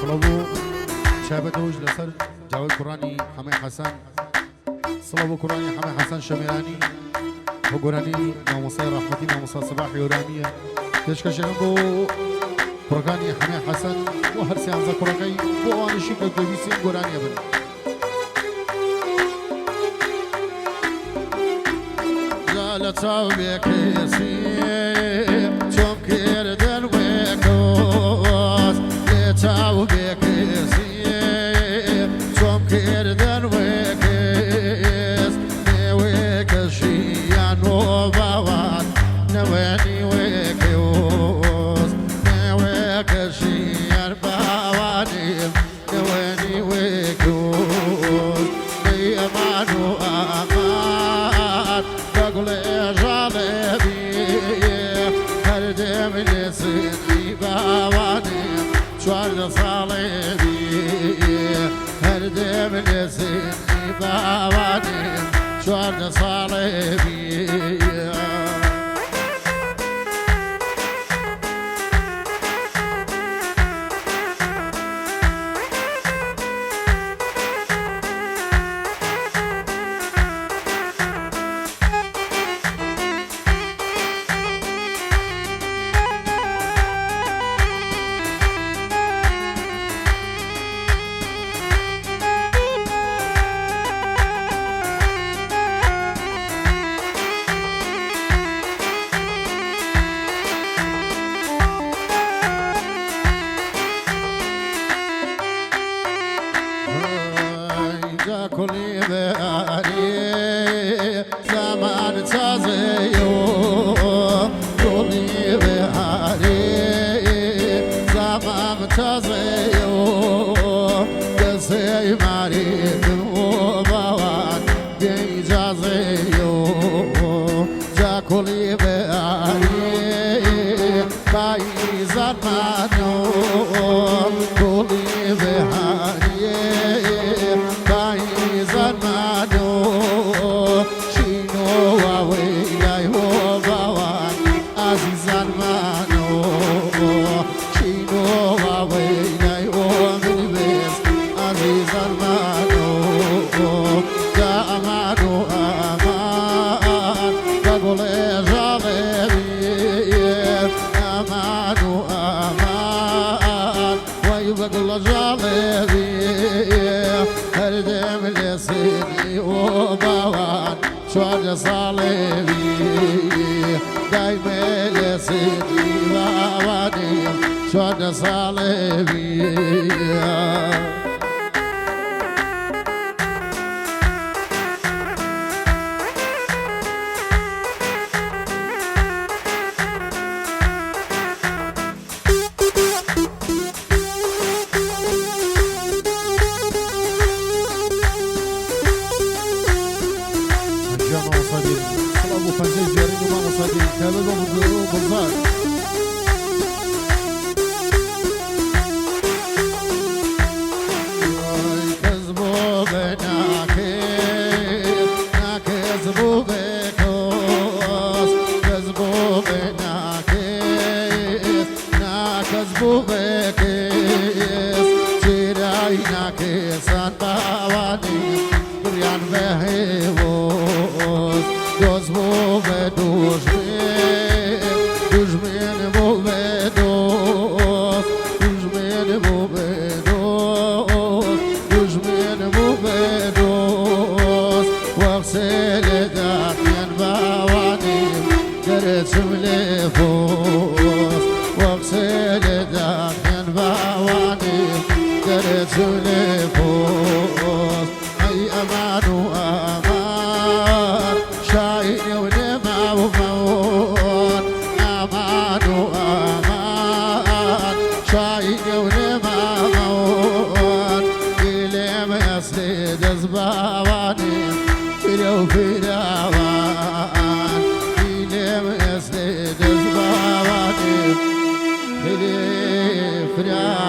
صلابو شابت وج لسر جاوید قرآنی حمي حسن صلابو قرآنی حمي حسن شمیرانی و قرآنی ناموسى رحمتی ناموسى صباح يورانية تشكش بو قرآنی حمي حسن و هر سيانزا قرآنی بو آنشي که دویسیم قرآنی بن زالتاو بكيسي توم كيردن وكوس لتاو بكيسي توم كيردن وكيس نوكشي يانو باوات نواني وكيوس نوكشي يرباواني نواني وكيوس نيمانو أمان قل جالبي هردم لسني باواني شوار صالبي هردم لسني باواني شوار صالبي كل باري زمان تازيو كل باري زمان تازيو قصي مريض وبوان بيجازيو جا كل باري باي زمانو كل باري زمانو شينو وويلاي وبوان عزيز زمانو شينو وويلاي ومن بيس عزيز زمانو يا أمانو أمان بقول جالبي أمانو أمان ويبقول جالبي هردم لسيدي وبوان شوار صالبي دايما لسيدي وبواني شوار صالبي صلابو فنجي زيارين وماما صديق هذا ضمن بالضبط كذبوا بناكيس ناكذبوا بكوس كذبوا بناكيس ناكذبوا بكيس جيراي ناكيسان باواني بريان بهيوس دوز بو بدوش دجمن بو بدوس دجمن بو بدوس دجمن بو بدوس وغسل داخل باواني درتم لفوس وغسل داخل باواني درتم لفوس اي امان وامان شاين ونما ومون امان وامان شاين ونما ومون إليم يسلد زباواني فيلو فيلاوان إليم يسلد زباواني فيلو فيلاوان